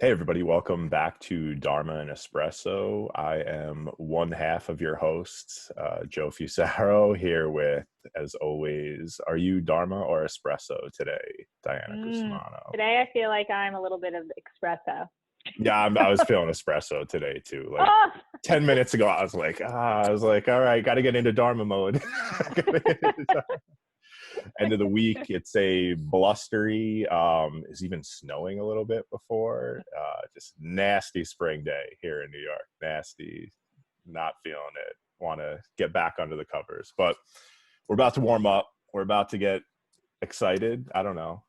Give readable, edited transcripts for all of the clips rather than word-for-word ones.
Hey everybody, welcome back to Dharma and Espresso. I am one half of your hosts, Joe Fusaro, here with, as always, are you Dharma or Espresso today, Diana Cusumano? Today I feel like I'm a little bit of espresso. Yeah, I was feeling espresso today too. Like Oh, 10 minutes ago, I was like, all right, got to get into Dharma mode. End of the week, it's a blustery, is even snowing a little bit before, just nasty spring day here in New York. Nasty, not feeling it. Want to get back under the covers, but we're about to warm up. We're about to get excited. I don't know.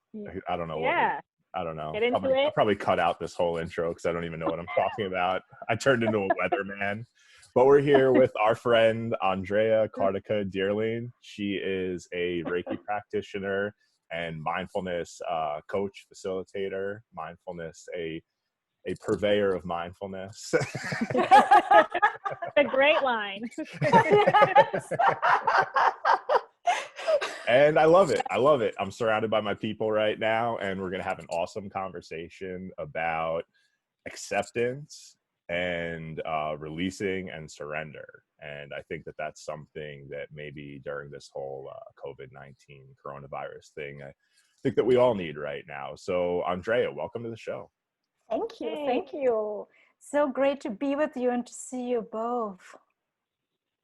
I don't know yeah. I don't know. Get into I'll it. probably cut out this whole intro because I don't even know what I'm talking about. I turned into a weatherman. But we're here with our friend Andrea Kartika Dearling. She is a Reiki practitioner and mindfulness coach, facilitator, a purveyor of mindfulness. A great line. And I love it. I love it. I'm surrounded by my people right now, and we're going to have an awesome conversation about acceptance and releasing and surrender. And I think that that's something that maybe during this whole COVID-19 coronavirus thing, I think that we all need right now. So Andrea, welcome to the show. Thank you. Hey. Thank you. So great to be with you and to see you both.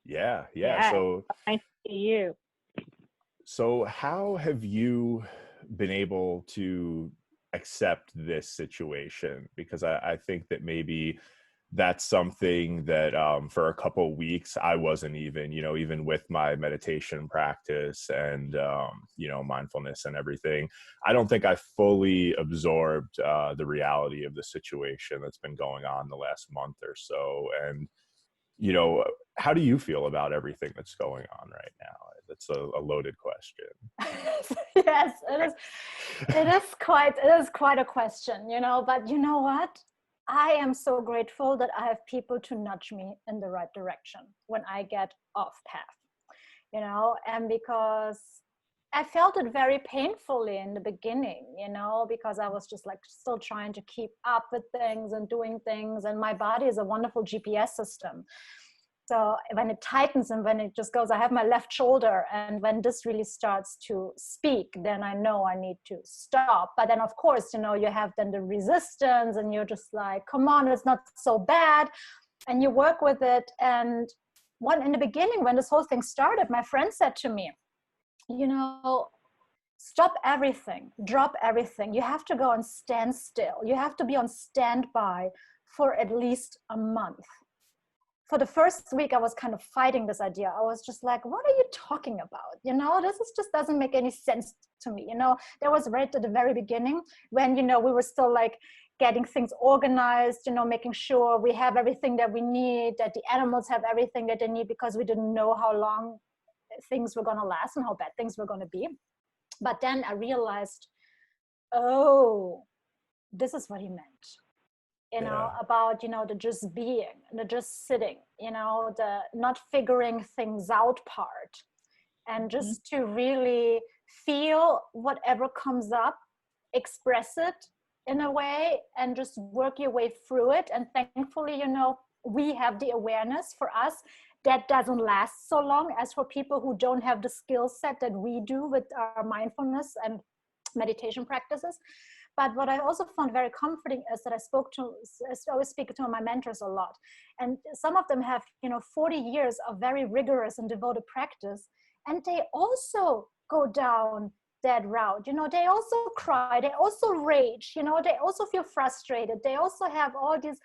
Yeah. Yeah. So Nice to see you. So how have you been able to accept this situation? Because I think that maybe that's something that for a couple of weeks I wasn't even with my meditation practice and mindfulness and everything, I don't think I fully absorbed the reality of the situation that's been going on the last month or so. And how do you feel about everything that's going on right now? That's a loaded question. Yes, it is. It is quite a question, but you know what? I am so grateful that I have people to nudge me in the right direction when I get off path, and because I felt it very painfully in the beginning, because I was just like still trying to keep up with things and doing things. And my body is a wonderful GPS system. So when it tightens and when it just goes, I have my left shoulder, and when this really starts to speak, then I know I need to stop. But then of course, you have then the resistance and you're just like, come on, it's not so bad. And you work with it. And in the beginning, when this whole thing started, my friend said to me, stop everything, drop everything. You have to go and stand still. You have to be on standby for at least a month. For the first week, I was kind of fighting this idea. I was just like, what are you talking about? This just doesn't make any sense to me. There was right at the very beginning when, we were still like getting things organized, making sure we have everything that we need, that the animals have everything that they need, because we didn't know how long things were going to last and how bad things were going to be. But then I realized, oh, this is what he meant. About, the just being, the just sitting, the not figuring things out part, and just to really feel whatever comes up, express it in a way, and just work your way through it. And thankfully, we have the awareness for us that doesn't last so long as for people who don't have the skill set that we do with our mindfulness and meditation practices. But what I also found very comforting is that I always speak to my mentors a lot. And some of them have, 40 years of very rigorous and devoted practice. And they also go down that route. They also cry, they also rage, they also feel frustrated. They also have all these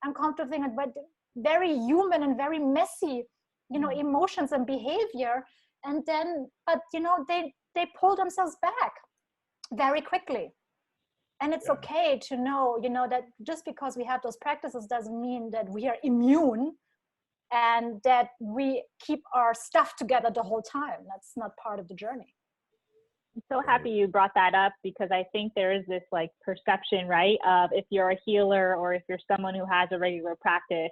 uncomfortable things, but very human and very messy, emotions and behavior. And then, but, they pull themselves back very quickly. And it's okay to know, that just because we have those practices doesn't mean that we are immune and that we keep our stuff together the whole time. That's not part of the journey. I'm so happy you brought that up, because I think there is this like perception, right, of if you're a healer or if you're someone who has a regular practice,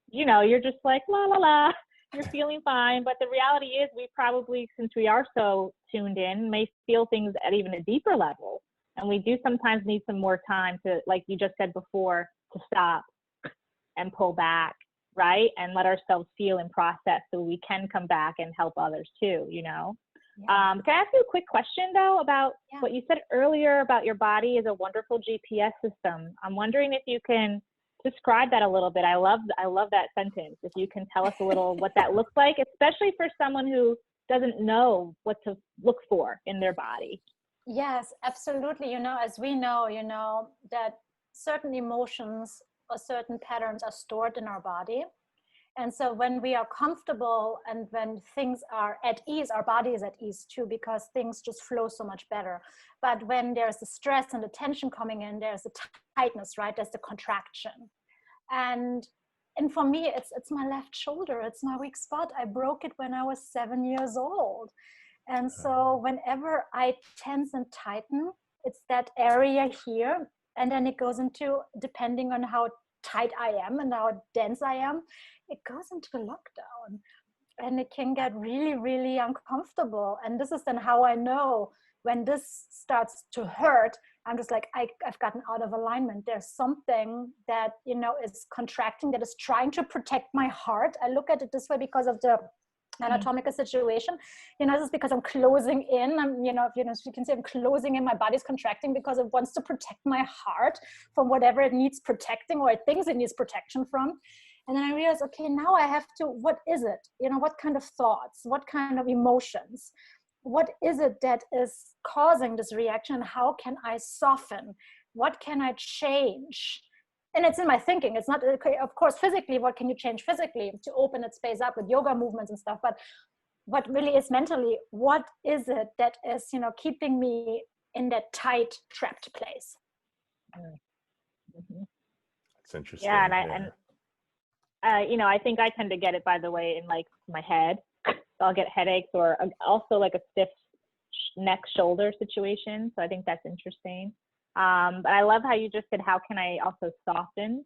you're just like, la, la, la, you're feeling fine. But the reality is we probably, since we are so tuned in, may feel things at even a deeper level. And we do sometimes need some more time to, like you just said before, to stop and pull back, right? And let ourselves feel and process so we can come back and help others too, you know? Yeah. Can I ask you a quick question though about Yeah. what you said earlier about your body is a wonderful GPS system? I'm wondering if you can describe that a little bit. I love that sentence. If you can tell us a little what that looks like, especially for someone who doesn't know what to look for in their body. Yes, absolutely. You know, as we know, you know, that certain emotions or certain patterns are stored in our body. And so when we are comfortable and when things are at ease, our body is at ease too, because things just flow so much better. But when there's the stress and the tension coming in, there's the tightness, right? There's the contraction. And for me, it's my left shoulder. It's my weak spot. I broke it when I was 7 years old. And so whenever I tense and tighten, it's that area here. And then it goes into, depending on how tight I am and how dense I am, it goes into lockdown. And it can get really, really uncomfortable. And this is then how I know when this starts to hurt, I'm just like, I've gotten out of alignment. There's something that, you know, is contracting, that is trying to protect my heart. I look at it this way because of the anatomical situation. You know, this is because I'm closing in. You know, if you can say I'm closing in, my body's contracting because it wants to protect my heart from whatever it needs protecting or it thinks it needs protection from. And then I realized, okay, now I have to, what is it? You know, what kind of thoughts, what kind of emotions, what is it that is causing this reaction? How can I soften? What can I change? And it's in my thinking. It's not, okay, of course, physically, what can you change physically to open that space up with yoga movements and stuff? But what really is mentally, what is it that is, you know, keeping me in that tight, trapped place? Mm-hmm. It's interesting. Yeah, and you know, I think I tend to get it, by the way, in like my head. So I'll get headaches or also like a stiff neck shoulder situation. So I think that's interesting. But I love how you just said, how can I also soften?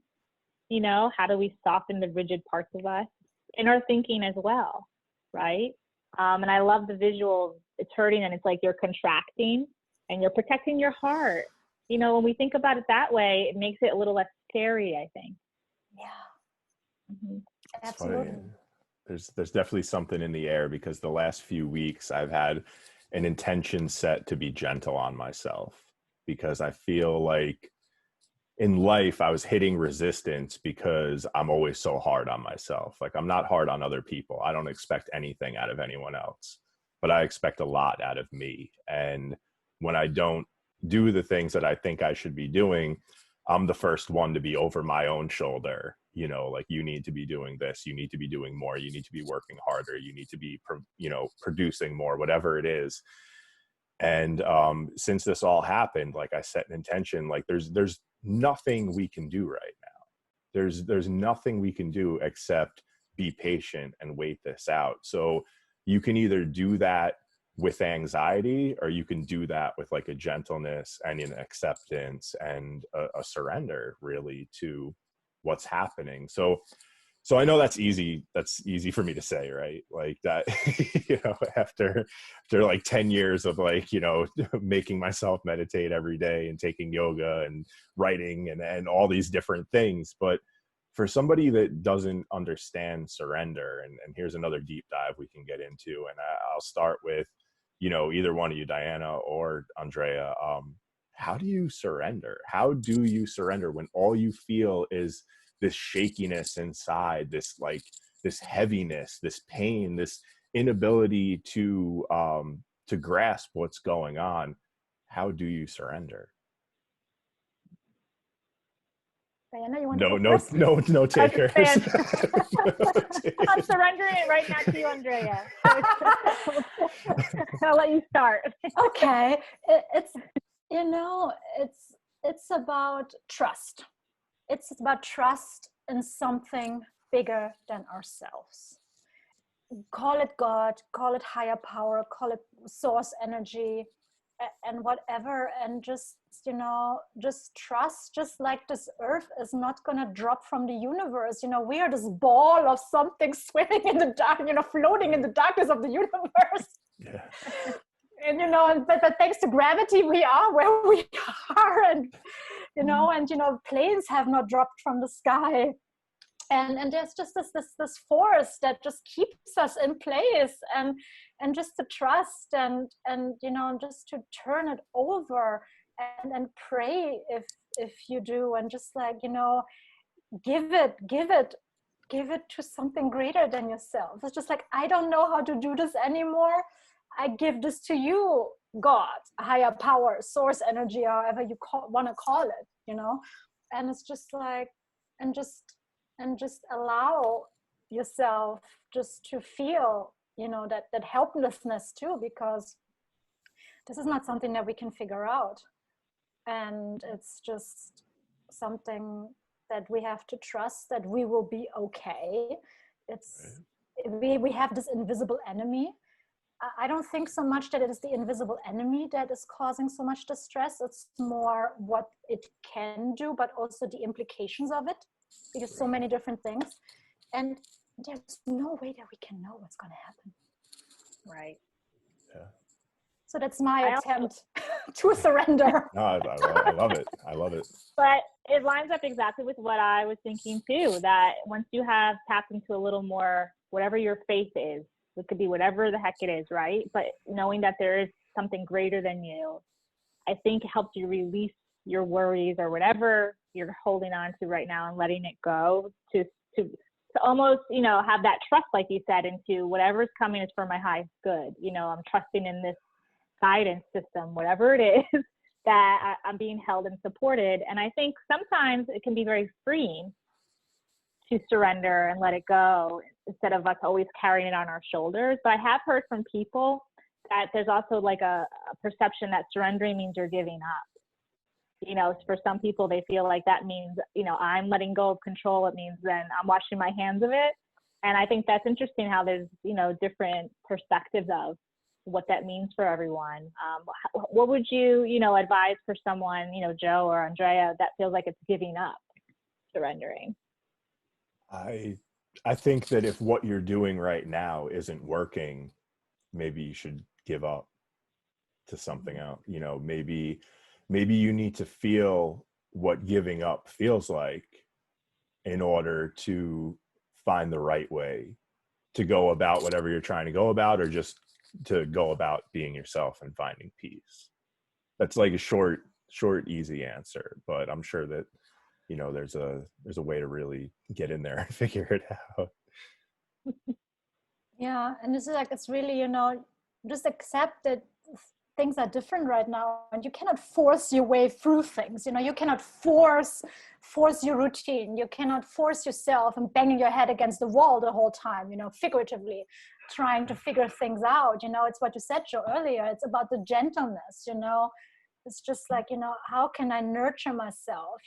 You know, how do we soften the rigid parts of us in our thinking as well, right? And I love the visual. It's hurting and it's like you're contracting and you're protecting your heart. You know, when we think about it that way, it makes it a little less scary, I think. Yeah. Mm-hmm. Absolutely. Funny. There's definitely something in the air because the last few weeks I've had an intention set to be gentle on myself because I feel like in life I was hitting resistance because I'm always so hard on myself. Like I'm not hard on other people. I don't expect anything out of anyone else, but I expect a lot out of me. And when I don't do the things that I think I should be doing, I'm the first one to be over my own shoulder. You know, like you need to be doing this, you need to be doing more, you need to be working harder, you need to be, you know, producing more, whatever it is. And since this all happened, like I set an intention, like there's nothing we can do right now. There's nothing we can do except be patient and wait this out. So you can either do that with anxiety or you can do that with like a gentleness and an acceptance and a surrender really to what's happening. So I know that's easy for me to say, right? Like that, you know, after like 10 years of like, you know, making myself meditate every day and taking yoga and writing and all these different things. But for somebody that doesn't understand surrender, and here's another deep dive we can get into, and I'll start with, you know, either one of you, Diana or Andrea, how do you surrender? How do you surrender when all you feel is this shakiness inside, this like this heaviness, this pain, this inability to grasp what's going on? How do you surrender? Diana, you want to go first? No takers. I'm surrendering it right now to you, Andrea. I'll let you start. Okay, it's, you know, it's about trust. It's about trust in something bigger than ourselves. Call it God, call it higher power, call it source energy, and whatever. And just, you know, just trust, just like this earth is not going to drop from the universe. You know, we are this ball of something swimming in the dark, you know, floating in the darkness of the universe. Yeah. And but thanks to gravity we are where we are, and planes have not dropped from the sky, and there's just this force that just keeps us in place, and just to trust, and just to turn it over, and pray if you do, and just give it to something greater than yourself. It's just I don't know how to do this anymore. I give this to you, God, higher power, source energy, however you want to call it, and it's just and just allow yourself just to feel, that helplessness too, because this is not something that we can figure out. And it's just something that we have to trust that we will be okay. We have this invisible enemy. I don't think so much that it is the invisible enemy that is causing so much distress. It's more what it can do, but also the implications of it, because so many different things. And there's no way that we can know what's going to happen. Right. Yeah. So that's my attempt to surrender. No, I love it. I love it. But it lines up exactly with what I was thinking too, that once you have tapped into a little more, whatever your faith is, it could be whatever the heck it is, right? But knowing that there is something greater than you, I think helps you release your worries or whatever you're holding on to right now, and letting it go to almost, have that trust, like you said, into whatever's coming is for my highest good. I'm trusting in this guidance system, whatever it is, that I'm being held and supported. And I think sometimes it can be very freeing to surrender and let it go, instead of us always carrying it on our shoulders. But I have heard from people that there's also a perception that surrendering means you're giving up. For some people, they feel like that means, I'm letting go of control. It means then I'm washing my hands of it. And I think that's interesting how there's, different perspectives of what that means for everyone. What would you, advise for someone, Joe or Andrea, that feels like it's giving up, surrendering? I think that if what you're doing right now isn't working, maybe you should give up to something else. Maybe you need to feel what giving up feels like in order to find the right way to go about whatever you're trying to go about, or just to go about being yourself and finding peace. That's like a short, easy answer, but I'm sure that, there's a way to really get in there and figure it out. Yeah. And it's really, just accept that things are different right now, and you cannot force your way through things. You cannot force your routine. You cannot force yourself and banging your head against the wall the whole time, figuratively trying to figure things out. It's what you said, Joe, earlier. It's about the gentleness. It's just how can I nurture myself?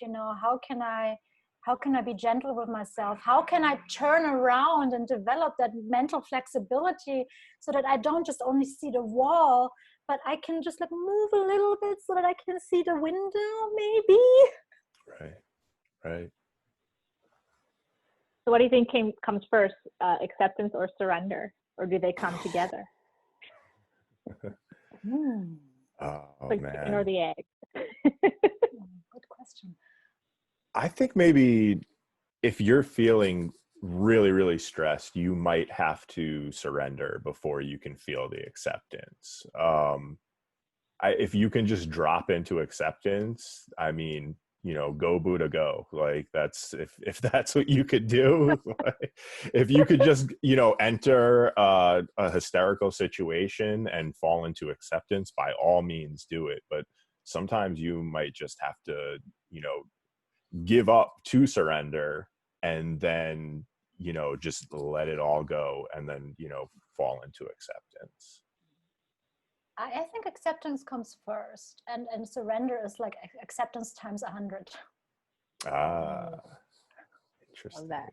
How can I be gentle with myself? How can I turn around and develop that mental flexibility so that I don't just only see the wall, but I can just move a little bit so that I can see the window, maybe. Right. So what do you think comes first, acceptance or surrender? Or do they come together? Oh, like man. chicken or the egg? Good question. I think maybe if you're feeling really, really stressed, you might have to surrender before you can feel the acceptance. If you can just drop into acceptance, go Buddha, go. That's if that's what you could do. If you could just enter a hysterical situation and fall into acceptance, by all means do it. But sometimes you might just have to give up to surrender, and then just let it all go, and then fall into acceptance. I think acceptance comes first, and surrender is like acceptance times 100. Interesting. Love that.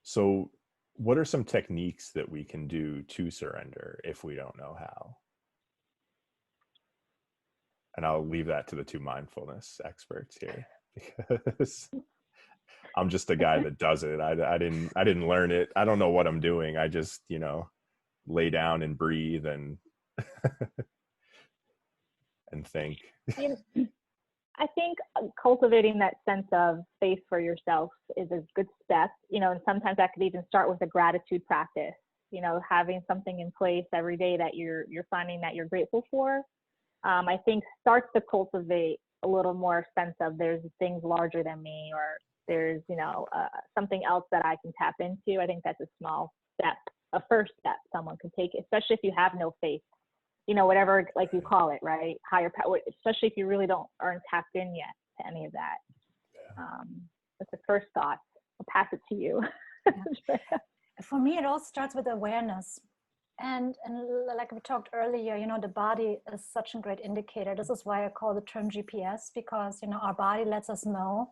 So what are some techniques that we can do to surrender if we don't know how? And I'll leave that to the two mindfulness experts here, because I'm just a guy that does it. I didn't learn it. I don't know what I'm doing. I just, lay down and breathe and and think. I think cultivating that sense of space for yourself is a good step, and sometimes that could even start with a gratitude practice, having something in place every day that you're finding that you're grateful for. I think starts to cultivate a little more sense of there's things larger than me, or there's, something else that I can tap into. I think that's a small step, a first step someone could take, especially if you have no faith, whatever, like you call it, right? Higher power, especially if you really aren't tapped in yet to any of that. That's the first thought. I'll pass it to you. Yeah. For me, it all starts with awareness. And like we talked earlier, the body is such a great indicator. This is why I call the term GPS, because, our body lets us know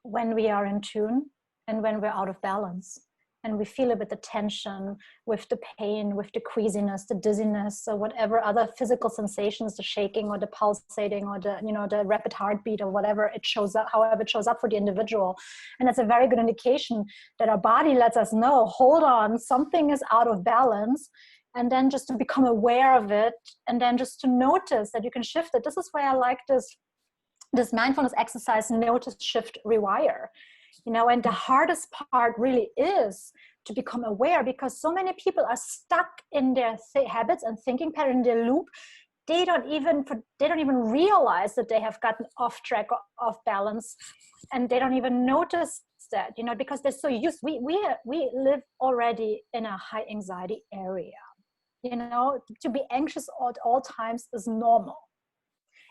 when we are in tune and when we're out of balance. And we feel it with the tension, with the pain, with the queasiness, the dizziness, or whatever other physical sensations, the shaking or the pulsating or the rapid heartbeat or whatever it shows up, however it shows up for the individual. And that's a very good indication that our body lets us know, hold on, something is out of balance. And then just to become aware of it, and then just to notice that you can shift it. This is why I like this mindfulness exercise, notice, shift, rewire. And the hardest part really is to become aware, because so many people are stuck in their habits and thinking pattern, in their loop. They don't even realize that they have gotten off track, off balance, and they don't even notice that, because they're so used. We live already in a high anxiety area. To be anxious at all times is normal.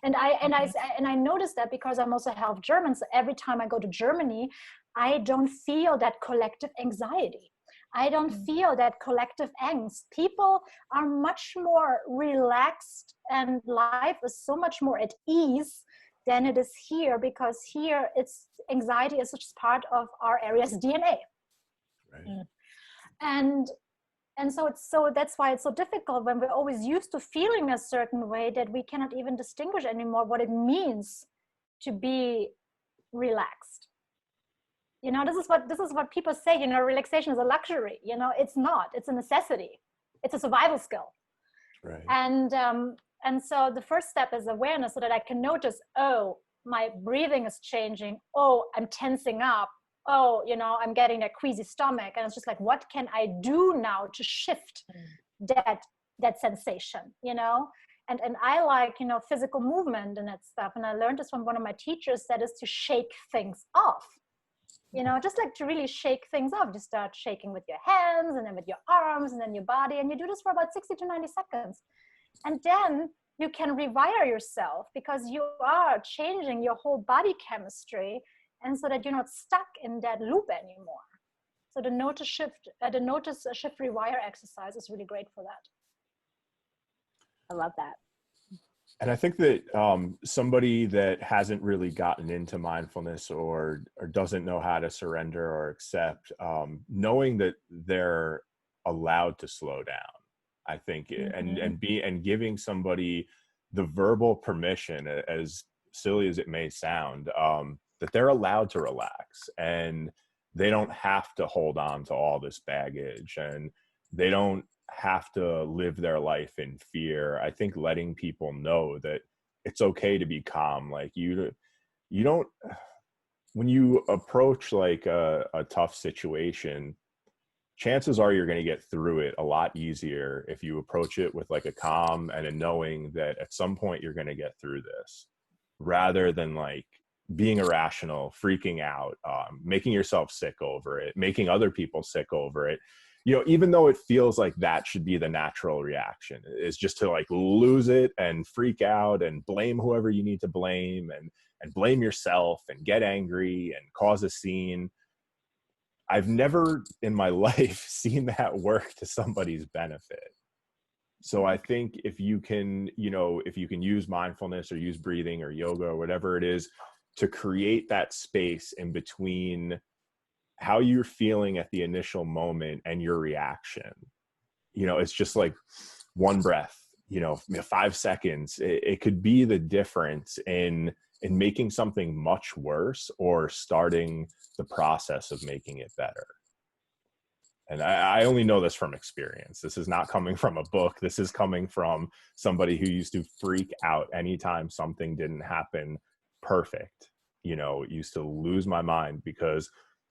And I noticed that because I'm also half German. So every time I go to Germany, I don't feel that collective anxiety. I don't feel that collective angst. People are much more relaxed, and life is so much more at ease than it is here, because here anxiety is just part of our area's DNA. Right. And so that's why it's so difficult when we're always used to feeling a certain way, that we cannot even distinguish anymore what it means to be relaxed. This is what people say, relaxation is a luxury. It's not, it's a necessity. It's a survival skill. Right. And so the first step is awareness, so that I can notice, oh, my breathing is changing. Oh, I'm tensing up. Oh, I'm getting that queasy stomach. And it's just like, what can I do now to shift that sensation, And I like, physical movement and that stuff. And I learned this from one of my teachers, that is to shake things off. Just like to really shake things off. You start shaking with your hands, and then with your arms, and then your body. And you do this for about 60 to 90 seconds. And then you can rewire yourself, because you are changing your whole body chemistry, and so that you're not stuck in that loop anymore. So the notice shift rewire exercise is really great for that. I love that. And I think that somebody that hasn't really gotten into mindfulness or doesn't know how to surrender or accept, knowing that they're allowed to slow down, I think, and giving somebody the verbal permission, as silly as it may sound, that they're allowed to relax, and they don't have to hold on to all this baggage, and they don't have to live their life in fear. I think letting people know that it's okay to be calm. Like you don't, when you approach like a tough situation, chances are you're going to get through it a lot easier if you approach it with like a calm and a knowing that at some point you're going to get through this, rather than like being irrational, freaking out, making yourself sick over it, making other people sick over it. Even though it feels like that should be the natural reaction, is just to like lose it and freak out and blame whoever you need to blame, and blame yourself and get angry and cause a scene. I've never in my life seen that work to somebody's benefit. So I think if you can use mindfulness or use breathing or yoga or whatever it is to create that space in between how you're feeling at the initial moment and your reaction, it's just like one breath, 5 seconds, it could be the difference in making something much worse or starting the process of making it better. And I only know this from experience. This is not coming from a book. This is coming from somebody who used to freak out anytime something didn't happen perfect. You know, used to lose my mind because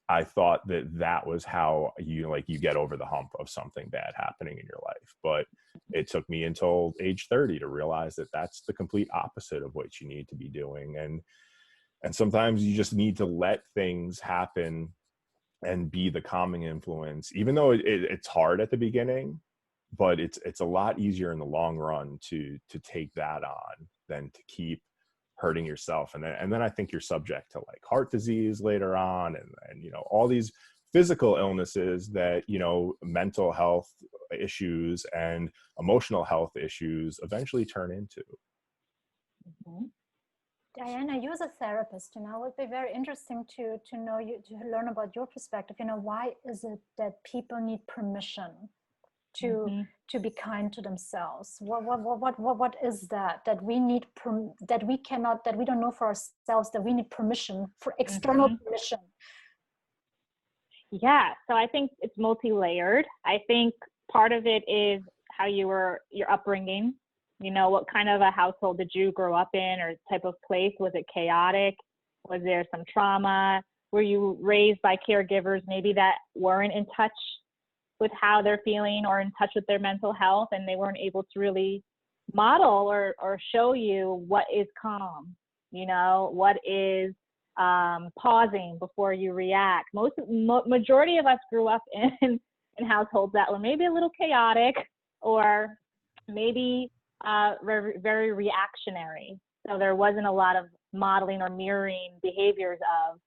I thought that that was how you get over the hump of something bad happening in your life. But it took me until age 30 to realize that that's the complete opposite of what you need to be doing. And sometimes you just need to let things happen and be the calming influence, even though it's hard at the beginning, but it's a lot easier in the long run to take that on than to keep hurting yourself. And then I think you're subject to like heart disease later on, and you know, all these physical illnesses that, you know, mental health issues and emotional health issues eventually turn into. Mm-hmm. Diana, you as a therapist, you know, it would be very interesting to know you, to learn about your perspective. You know, why is it that people need permission to be kind to themselves? What is that we need that we cannot, that we don't know for ourselves, that we need permission, for external permission? Yeah, so I think it's multi-layered. I think part of it is how your upbringing. You know, what kind of a household did you grow up in, or type of place? Was it chaotic? Was there some trauma? Were you raised by caregivers maybe that weren't in touch with how they're feeling or in touch with their mental health, and they weren't able to really model or show you what is calm, you know, what is pausing before you react. Majority of us grew up in households that were maybe a little chaotic, or maybe very, very reactionary. So there wasn't a lot of modeling or mirroring behaviors of,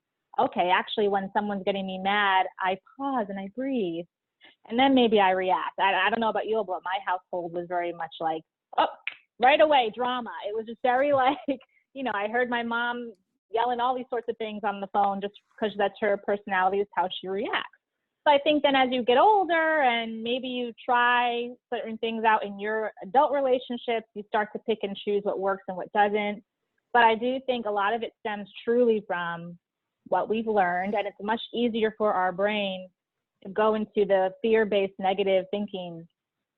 okay, actually when someone's getting me mad, I pause and I breathe, and then maybe I react. I don't know about you, but my household was very much like, oh, right away, drama. It was just very like, you know, I heard my mom yelling all these sorts of things on the phone just because that's her personality, is how she reacts. So I think then as you get older and maybe you try certain things out in your adult relationships, you start to pick and choose what works and what doesn't. But I do think a lot of it stems truly from what we've learned, and it's much easier for our brain to go into the fear-based negative thinking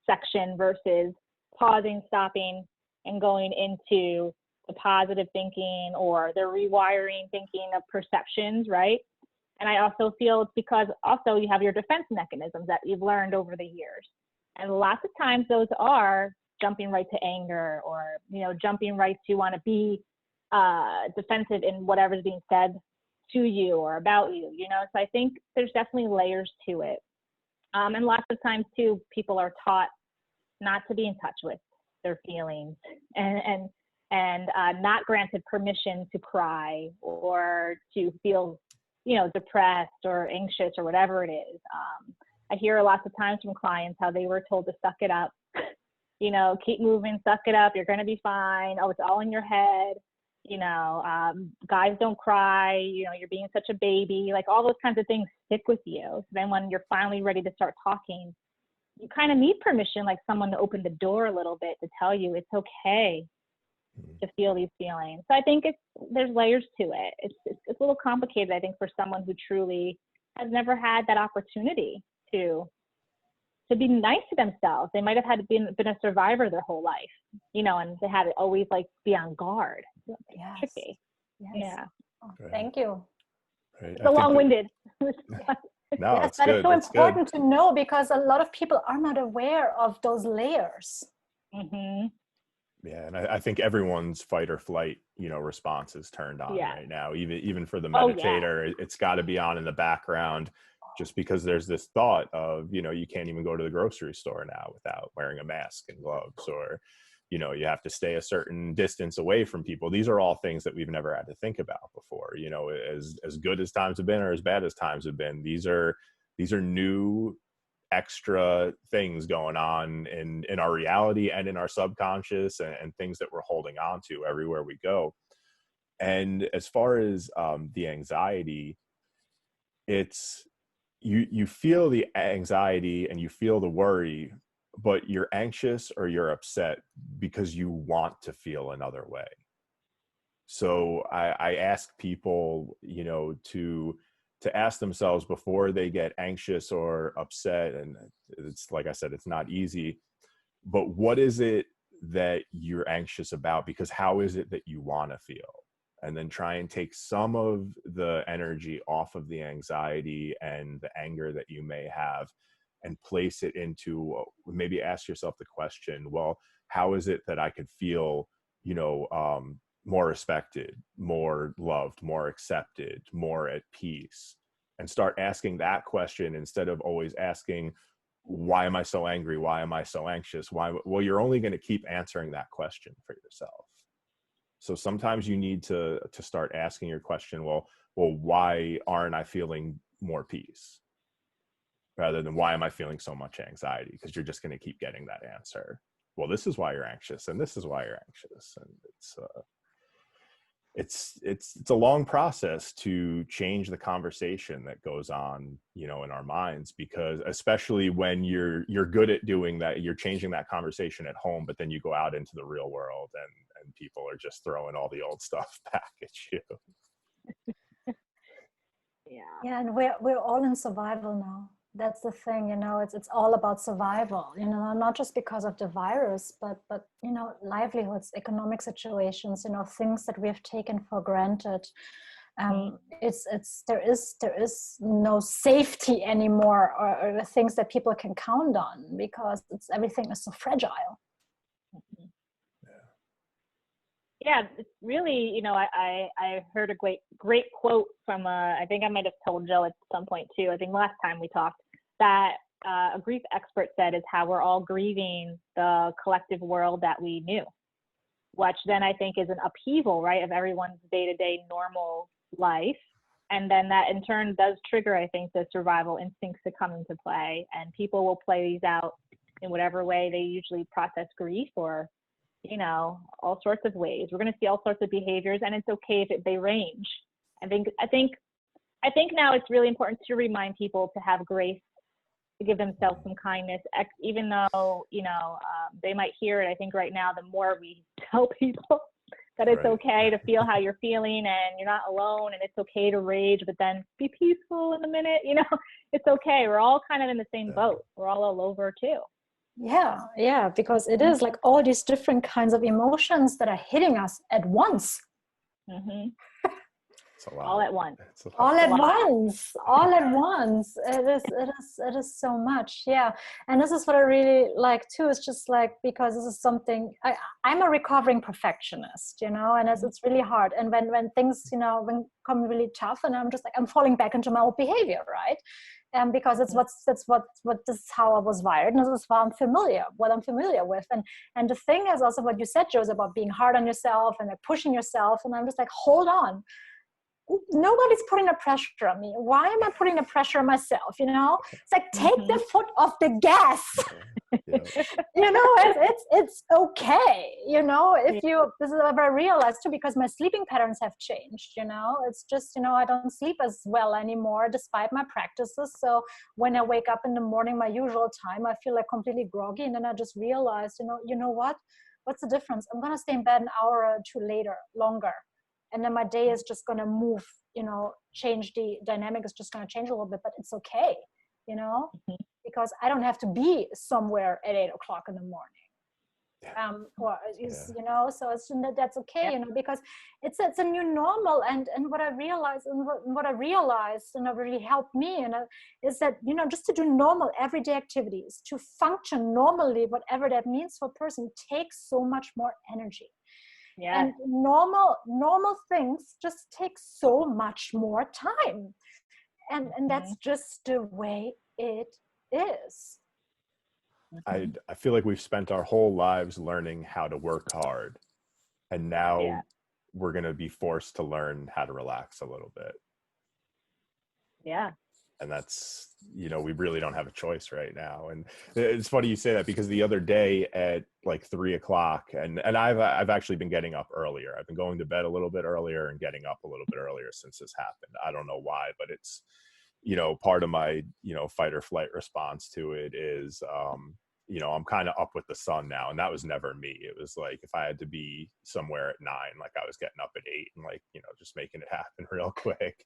section versus pausing, stopping, and going into the positive thinking or the rewiring thinking of perceptions, right? And I also feel it's because also you have your defense mechanisms that you've learned over the years. And lots of times those are jumping right to anger, or, you know, jumping right to want to be defensive in whatever's being said to you or about you, you know? So I think there's definitely layers to it. And lots of times too, people are taught not to be in touch with their feelings, and not granted permission to cry or to feel, you know, depressed or anxious or whatever it is. I hear lots of times from clients how they were told to suck it up, you know, keep moving, suck it up, you're going to be fine. Oh, it's all in your head. You know, guys don't cry, you know, you're being such a baby, like all those kinds of things stick with you. So then when you're finally ready to start talking, you kind of need permission, like someone to open the door a little bit to tell you it's okay to feel these feelings. So I think there's layers to it. It's a little complicated, I think, for someone who truly has never had that opportunity to be nice to themselves. They might have been a survivor their whole life, you know, and they had to always like be on guard. It's tricky. Yes. Yeah. Oh, thank you. Right. It's a long-winded. No, yes, it's but good. it's so important to know, because a lot of people are not aware of those layers. Yeah, and I think everyone's fight or flight, you know, response is turned on right now. Even for the meditator, it's got to be on in the background, just because there's this thought of, you know, you can't even go to the grocery store now without wearing a mask and gloves, or, you know, you have to stay a certain distance away from people. These are all things that we've never had to think about before. You know, as good as times have been, or as bad as times have been, these are new extra things going on in our reality and in our subconscious, and things that we're holding on to everywhere we go. And as far as the anxiety, it's you feel the anxiety and you feel the worry, but you're anxious or you're upset because you want to feel another way. So I ask people, you know, to to ask themselves before they get anxious or upset. And it's like I said, it's not easy, but what is it that you're anxious about? Because how is it that you want to feel? And then try and take some of the energy off of the anxiety and the anger that you may have, and place it into, maybe ask yourself the question, well, how is it that I could feel, more respected, more loved, more accepted, more at peace? And start asking that question instead of always asking, why am I so angry? Why am I so anxious? Why? Well, you're only going to keep answering that question for yourself. So sometimes you need to start asking your question, well, why aren't I feeling more peace? Rather than why am I feeling so much anxiety? Because you're just going to keep getting that answer. Well, this is why you're anxious, and this is why you're anxious. And it's a long process to change the conversation that goes on, in our minds, because especially when you're good at doing that, you're changing that conversation at home, but then you go out into the real world and people are just throwing all the old stuff back at you. Yeah, and we're all in survival now. That's the thing, it's all about survival, not just because of the virus, but livelihoods, economic situations, things that we have taken for granted. There is no safety anymore, or things that people can count on, because everything is so fragile. Yeah, it's really, I heard a great quote from, I think I might have told Joe at some point too, I think last time we talked, that a grief expert said is how we're all grieving the collective world that we knew, which then I think is an upheaval, right, of everyone's day-to-day normal life. And then that in turn does trigger, I think, the survival instincts to come into play, and people will play these out in whatever way they usually process grief, or all sorts of ways. We're going to see all sorts of behaviors, and it's okay if they range. I think now it's really important to remind people to have grace, to give themselves some kindness, even though, they might hear it. I think right now, the more we tell people that it's okay to feel how you're feeling, and you're not alone, and it's okay to rage, but then be peaceful in a minute, it's okay. We're all kind of in the same boat. We're all over too. Yeah, because it is like all these different kinds of emotions that are hitting us at once. Mm-hmm. All at once. It is so much. Yeah. And this is what I really like too. It's just like, because this is something, I'm a recovering perfectionist, and it's really hard. And when things, when come really tough, and I'm just like, I'm falling back into my old behavior, right? Because this is how I was wired, and this is what I'm familiar with. And the thing is also what you said, Joe, is about being hard on yourself and like pushing yourself. And I'm just like, hold on. Nobody's putting a pressure on me. Why am I putting the pressure on myself? It's like, take the foot off the gas. It's okay. This is what I realized too, because my sleeping patterns have changed. It's just, I don't sleep as well anymore despite my practices. So when I wake up in the morning, my usual time, I feel like completely groggy. And then I just realized, what's the difference? I'm going to stay in bed an hour or two longer. And then my day is just going to move, change. The dynamic is just going to change a little bit, but it's okay, because I don't have to be somewhere at 8 o'clock in the morning. So that's okay, because it's a new normal. And what I realized, and really helped me, is that, just to do normal everyday activities, to function normally, whatever that means for a person, takes so much more energy. Yeah. And normal things just take so much more time. And that's just the way it is. I feel like we've spent our whole lives learning how to work hard. And now we're going to be forced to learn how to relax a little bit. Yeah. And that's, we really don't have a choice right now. And it's funny you say that, because the other day at like 3 o'clock, and I've actually been getting up earlier. I've been going to bed a little bit earlier and getting up a little bit earlier since this happened. I don't know why, but it's, part of my, fight or flight response to it is, I'm kind of up with the sun now. And that was never me. It was like, if I had to be somewhere at 9, like I was getting up at 8 and like, just making it happen real quick.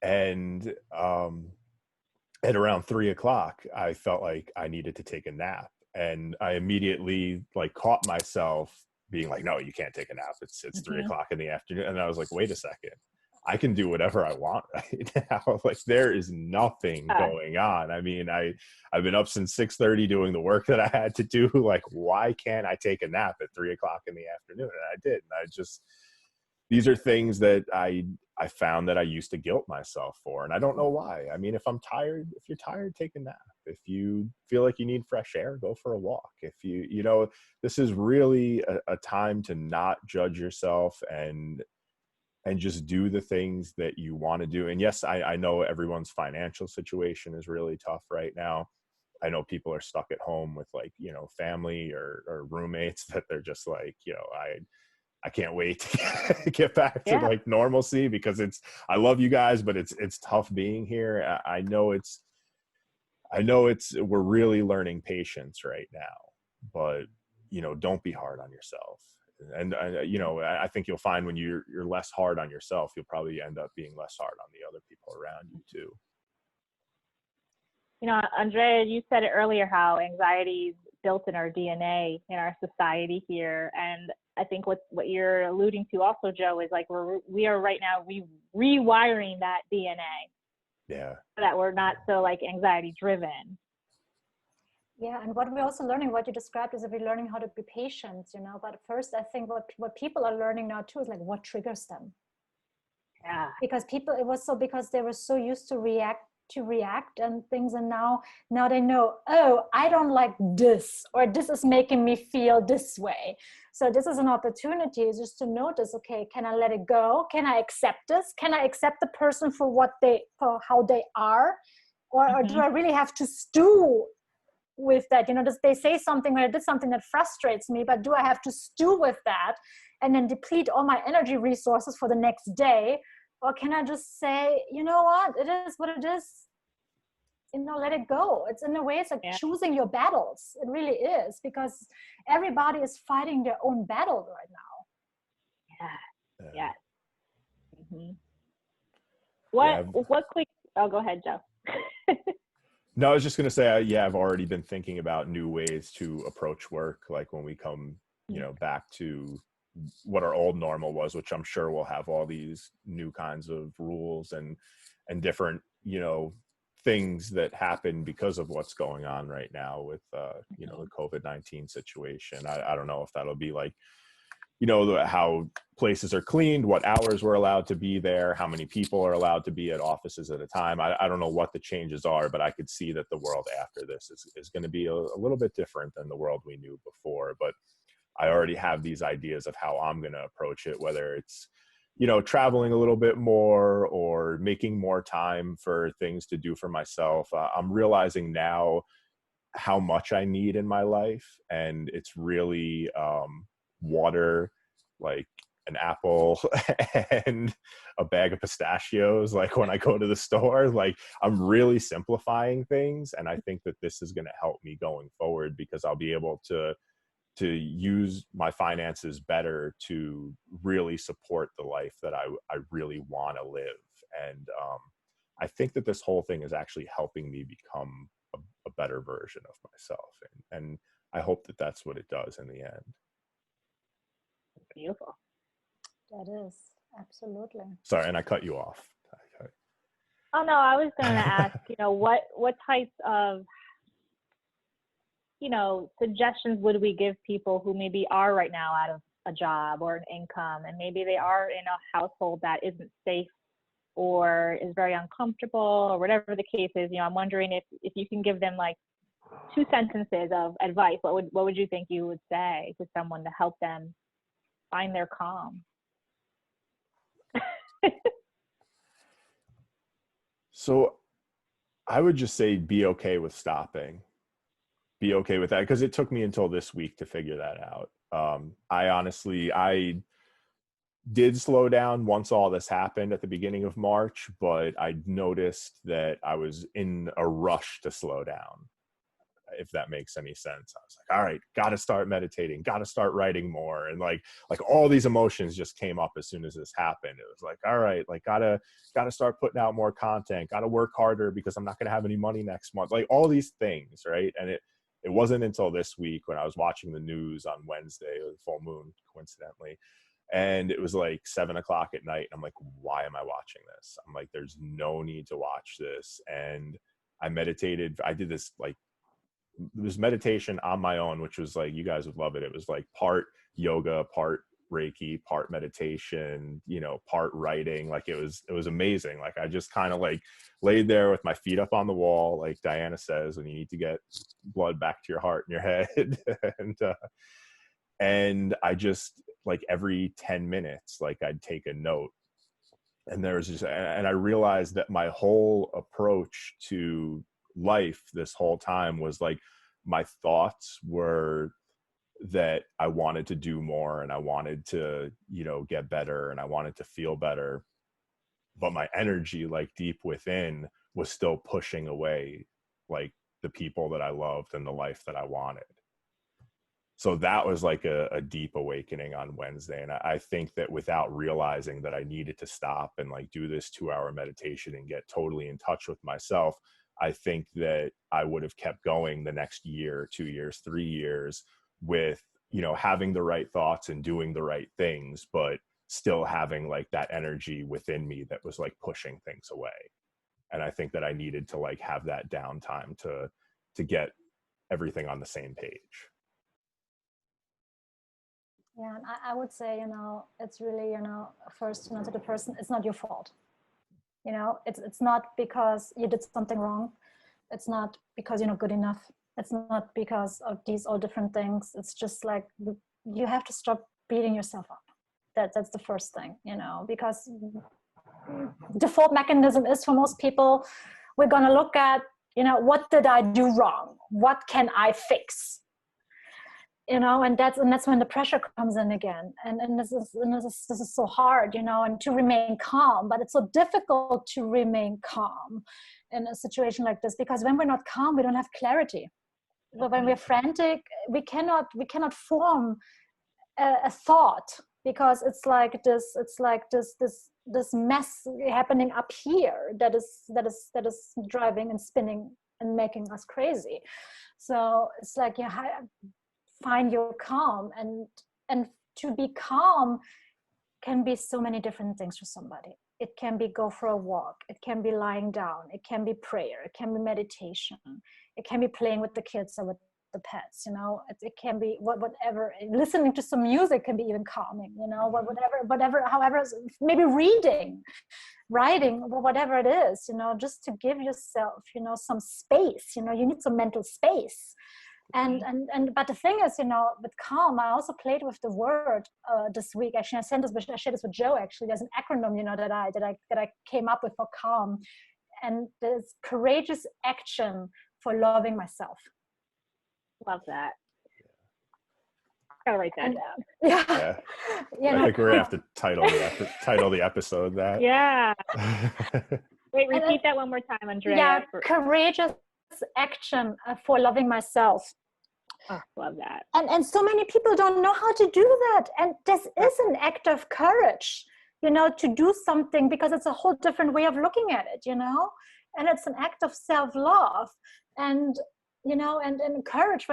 And at around 3 o'clock, I felt like I needed to take a nap. And I immediately like caught myself being like, no, you can't take a nap. It's 3 o'clock in the afternoon. And I was like, wait a second, I can do whatever I want right now. Like there is nothing going on. I mean, I've been up since 6:30 doing the work that I had to do. Like, why can't I take a nap at 3 o'clock in the afternoon? And I did. And I just, these are things that I found that I used to guilt myself for. And I don't know why. I mean, if you're tired, take a nap. If you feel like you need fresh air, go for a walk. If this is really a time to not judge yourself and just do the things that you want to do. And yes, I know everyone's financial situation is really tough right now. I know people are stuck at home with like, family or roommates that they're just like, I can't wait to get back to like normalcy, because I love you guys, but it's tough being here. I know we're really learning patience right now, but don't be hard on yourself. And I think you'll find when you're less hard on yourself, you'll probably end up being less hard on the other people around you too. Andrea, you said it earlier how anxiety is built in our DNA in our society here. And I think what you're alluding to also, Joe, is like we are right now rewiring that DNA. Yeah. So that we're not so like anxiety driven. Yeah, and what we're also learning, what you described, is that we're learning how to be patient, But first, I think what people are learning now too is like what triggers them. Yeah. Because because they were so used to react and things, and now they know, oh, I don't like this, or this is making me feel this way. So this is an opportunity just to notice, okay, can I let it go? Can I accept this? Can I accept the person for how they are? Or do I really have to stew with that? They say something, or I did something that frustrates me, but do I have to stew with that and then deplete all my energy resources for the next day? Or can I just say, you know what, it is what it is, let it go. It's in a way, it's like choosing your battles. It really is, because everybody is fighting their own battle right now. Yeah. Mm-hmm. What quick, go ahead, Joe. No, I was just going to say, I've already been thinking about new ways to approach work. Like when we come, back to what our old normal was, which I'm sure we'll have all these new kinds of rules and different, things that happen because of what's going on right now with, the COVID-19 situation. I don't know if that'll be like, how places are cleaned, what hours we're allowed to be there, how many people are allowed to be at offices at a time. I don't know what the changes are, but I could see that the world after this is going to be a little bit different than the world we knew before. But I already have these ideas of how I'm going to approach it, whether it's, traveling a little bit more or making more time for things to do for myself. I'm realizing now how much I need in my life. And it's really water, like an apple and a bag of pistachios. Like when I go to the store, like I'm really simplifying things. And I think that this is going to help me going forward, because I'll be able to use my finances better to really support the life that I really want to live. And I think that this whole thing is actually helping me become a better version of myself. And I hope that that's what it does in the end. Beautiful. That is, absolutely. Sorry, and I cut you off. Oh no, I was going to ask, what types of, suggestions would we give people who maybe are right now out of a job or an income, and maybe they are in a household that isn't safe or is very uncomfortable, or whatever the case is. I'm wondering if you can give them like 2 sentences of advice. What would you think you would say to someone to help them find their calm? So I would just say be okay with stopping. Be okay with that, because it took me until this week to figure that out. I did slow down once all this happened at the beginning of March, but I noticed that I was in a rush to slow down. if that makes any sense. I was like, all right, got to start meditating, got to start writing more. And like all these emotions just came up as soon as this happened. It was like, all right, like gotta start putting out more content, got to work harder because I'm not going to have any money next month. Like all these things. Right. And it wasn't until this week when I was watching the news on Wednesday, the full moon, coincidentally, and it was like 7:00 at night. And I'm like, why am I watching this? I'm like, there's no need to watch this. And I meditated. I did this like, it was meditation on my own, which was like, you guys would love it. It was like part yoga, part Reiki, part meditation, you know, part writing. Like it was amazing. Like I just kind of like laid there with my feet up on the wall, like Diana says, when you need to get blood back to your heart and your head. And I just like every 10 minutes, like I'd take a note. And there was just, and I realized that my whole approach to life this whole time was like, my thoughts were that I wanted to do more and I wanted to, you know, get better and I wanted to feel better. But my energy, like deep within, was still pushing away like the people that I loved and the life that I wanted. So that was like a deep awakening on Wednesday. And I think that without realizing that I needed to stop and like do this 2-hour meditation and get totally in touch with myself, I think that I would have kept going the next year, 2 years, 3 years with, you know, having the right thoughts and doing the right things, but still having like that energy within me that was like pushing things away. And I think that I needed to like have that downtime to get everything on the same page. Yeah, and I would say, you know, it's really, you know, first, you know, to the person, it's not your fault. You know, it's not because you did something wrong. It's not because you're not good enough. It's not because of these all different things. It's just like you have to stop beating yourself up. That's the first thing, you know, because default mechanism is for most people, we're going to look at, you know, what did I do wrong? What can I fix? You know, and that's when the pressure comes in again. And this is so hard, you know, and to remain calm, but it's so difficult to remain calm in a situation like this, because when we're not calm, we don't have clarity. But when we're frantic, we cannot form a thought, because it's like this mess happening up here that is driving and spinning and making us crazy. So it's like you find your calm, and to be calm can be so many different things for somebody. It can be go for a walk, it can be lying down, it can be prayer, it can be meditation, it can be playing with the kids or with the pets, you know, it can be whatever. Listening to some music can be even calming, you know, whatever, however, maybe reading, writing, whatever it is, you know, just to give yourself, you know, some space. You know, you need some mental space. And but the thing is, you know, with calm, I also played with the word this week. Actually, I shared this with Joe. Actually, there's an acronym, you know, that I came up with for calm, and there's courageous action for loving myself. Love that. I'll write that down. Yeah. You know, I think we're gonna have to title the episode that. Yeah. Wait, repeat that one more time, Andrea. Yeah, courageous action for loving myself. Oh, love that. And so many people don't know how to do that. And this is an act of courage, you know, to do something, because it's a whole different way of looking at it, you know, and it's an act of self-love. And, you know, and courage,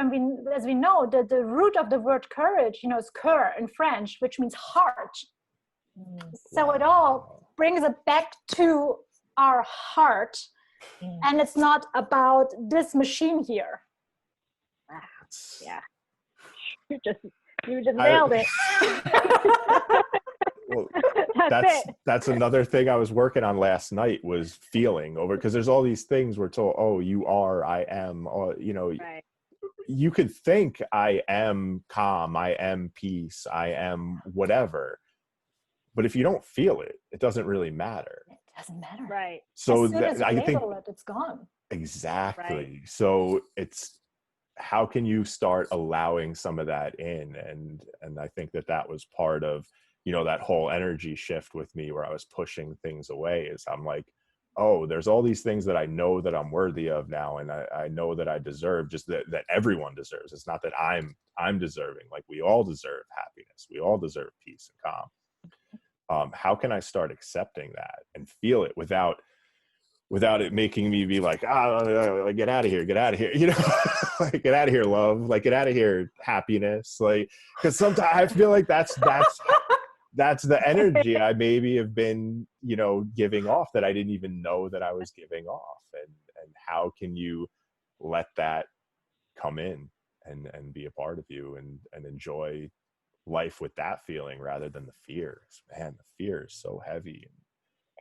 as we know, the root of the word courage, you know, is cœur in French, which means heart. So it all brings it back to our heart. And it's not about this machine here. Yeah, you just nailed it. Well, that's it. That's another thing I was working on last night, was feeling over, because there's all these things we're told, oh, you are, I am, or, you know, right. You could think I am calm, I am peace, I am whatever, but if you don't feel it, it doesn't really matter. It doesn't matter, right? So as soon as you label it, it's gone. Exactly. Right. So it's, how can you start allowing some of that in? And I think that was part of, you know, that whole energy shift with me, where I was pushing things away, is I'm like, oh, there's all these things that I know that I'm worthy of now, and I know that I deserve, just that everyone deserves. It's not that I'm deserving. Like, we all deserve happiness. We all deserve peace and calm. How can I start accepting that and feel it without it making me be like, get out of here, you know, like, get out of here, love, like, get out of here, happiness, like, because sometimes I feel like that's the energy I maybe have been, you know, giving off, that I didn't even know that I was giving off. And how can you let that come in and be a part of you, and enjoy life with that feeling rather than the fear? Man, the fear is so heavy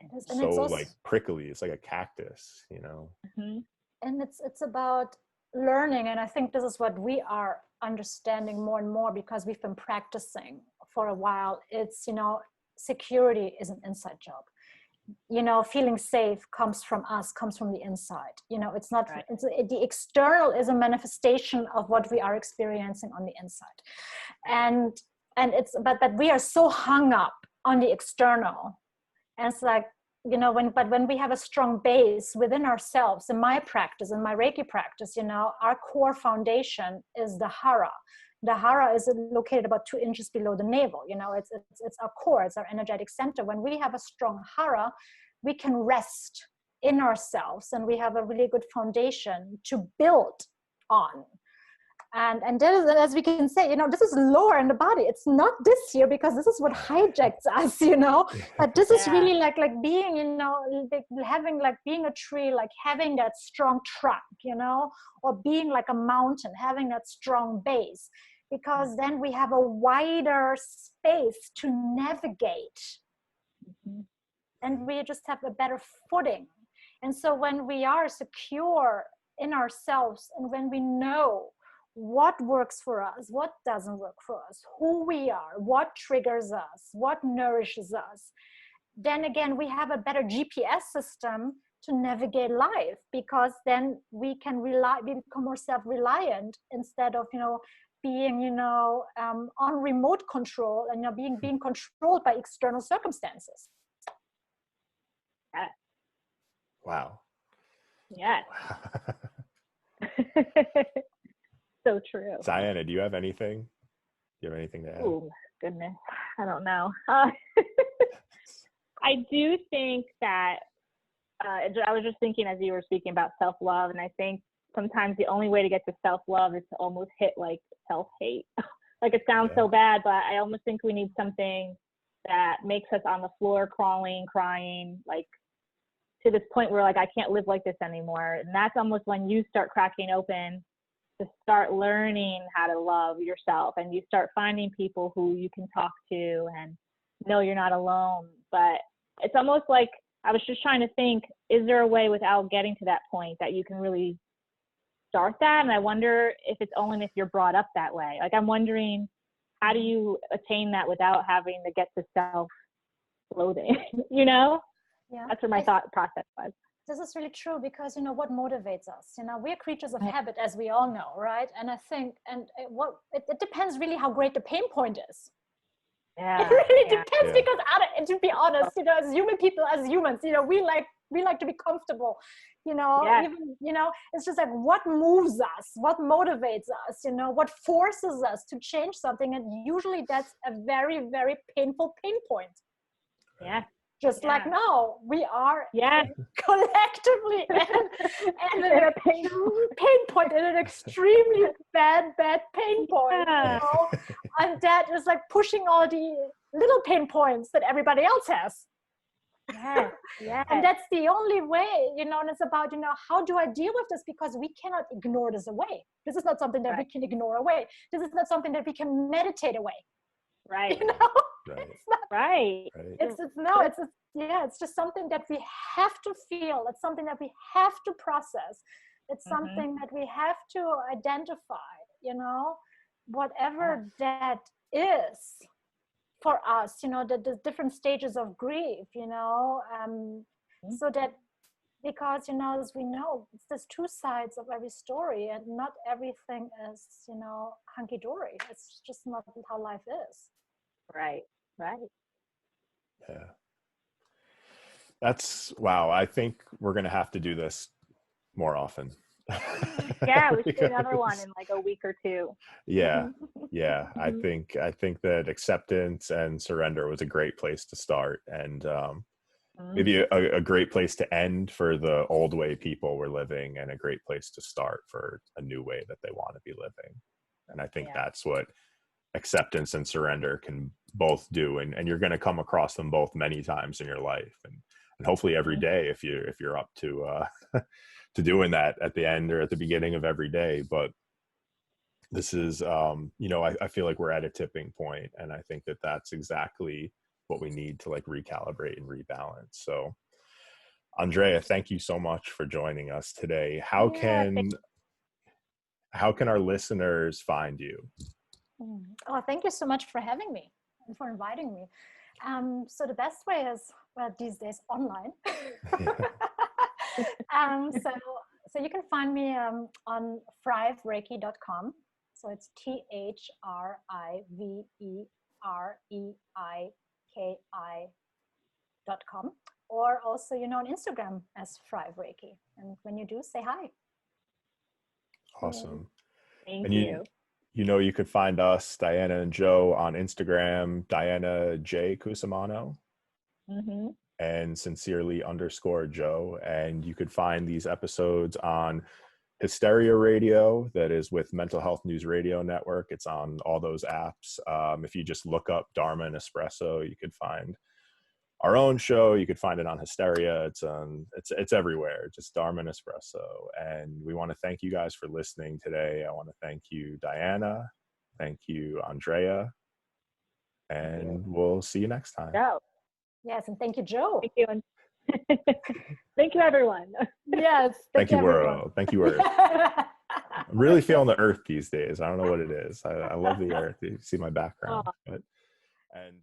and And so it's also, like prickly. It's like a cactus, you know. Mm-hmm. and it's about learning. And I think this is what we are understanding more and more, because we've been practicing for a while. It's, you know, security is an inside job. You know, feeling safe comes from us, comes from the inside. You know, it's not, Right. the external is a manifestation of what we are experiencing on the inside. And it's, but we are so hung up on the external. And it's like, you know, when we have a strong base within ourselves, in my practice, in my Reiki practice, you know, our core foundation is the hara. The hara is located about 2 inches below the navel. You know, it's our core, it's our energetic center. When we have a strong hara, we can rest in ourselves, and we have a really good foundation to build on. And there is, as we can say, you know, this is lower in the body. It's not this here, because this is what hijacks us, you know. But this is really like being, you know, having, like, being a tree, like having that strong trunk, you know, or being like a mountain, having that strong base, because then we have a wider space to navigate, and we just have a better footing. And so when we are secure in ourselves, and when we know what works for us, what doesn't work for us, who we are, what triggers us, what nourishes us, then again, we have a better GPS system to navigate life, because then we can become more self-reliant, instead of, you know, being, you know, on remote control, and, you know, being controlled by external circumstances. Wow. Yes. So true. Diana, do you have anything? Do you have anything to add? Oh, goodness. I don't know. I do think that, I was just thinking as you were speaking about self-love, and I think sometimes the only way to get to self-love is to almost hit like self-hate. Like, it sounds so bad, but I almost think we need something that makes us on the floor crawling, crying, like, to this point where, like, I can't live like this anymore. And that's almost when you start cracking open to start learning how to love yourself, and you start finding people who you can talk to and know you're not alone. But it's almost like, I was just trying to think, is there a way without getting to that point that you can really start that? And I wonder if it's only if you're brought up that way. Like, I'm wondering, how do you attain that without having to get to self-loathing? You know? Yeah. That's where my thought process was. This is really true, because, you know, what motivates us? You know, we're creatures of habit, as we all know, right? And I think, and it depends really how great the pain point is. Yeah. It really depends, because to be honest, you know, as human people, as humans, you know, we like to be comfortable, you know. Even, you know, it's just like, what moves us, what motivates us, you know, what forces us to change something, and usually that's a very, very painful pain point. Yeah. Just like now, we are collectively and a pain point, and an extremely bad pain point. You know? And that is like pushing all the little pain points that everybody else has. And that's the only way, you know. And it's about, you know, how do I deal with this? Because we cannot ignore this away. This is not something that we can ignore away. This is not something that we can meditate away. Right. You know? It's not, it's just something that we have to feel. It's something that we have to process. It's something that we have to identify, you know, whatever that is for us, you know, the different stages of grief, you know, so that, because, you know, as we know, there's 2 sides of every story, and not everything is, you know, hunky-dory. It's just not how life is. Right. Yeah. That's wow. I think we're going to have to do this more often. Yeah, we should do another one Because, in like a week or two. yeah, yeah. I Mhm. think that acceptance and surrender was a great place to start, and maybe Mhm. a great place to end for the old way people were living, and a great place to start for a new way that they want to be living. And I think Yeah. that's what acceptance and surrender can both do, and you're going to come across them both many times in your life, and hopefully every Mhm. day if you're up to to doing that at the end or at the beginning of every day. But this is I feel like we're at a tipping point, and I think that that's exactly what we need to like recalibrate and rebalance. So Andrea, thank you so much for joining us today. Yeah. How can our listeners find you? Oh, thank you so much for having me and for inviting me. So the best way is, well, these days online. um, so, so you can find me on thrivereiki.com. So it's THRIVEREIKI.com. Or also, on Instagram as Thrive Reiki. And when you do, say hi. Awesome. Thank And you. you could find us, Diana and Joe, on Instagram, Diana J Cusumano, Mm-hmm. and sincerely_Joe. And you could find these episodes on Hysteria Radio, that is with Mental Health News Radio Network. It's on all those apps. If you just look up Dharma and Espresso, you could find our own show. You could find it on Hysteria. It's everywhere. Just Dharma and Espresso. And we want to thank you guys for listening today. I want to thank you, Diana. Thank you, Andrea. Thank you. And we'll see you next time. Joe. Yes, and thank you, Joe. Thank you. And thank you, everyone. Yes, Thank thank you, you, everyone. world. Thank you, Earth. I'm really feeling the earth these days. I don't know what it is. I love the earth. You see my background, Oh. but and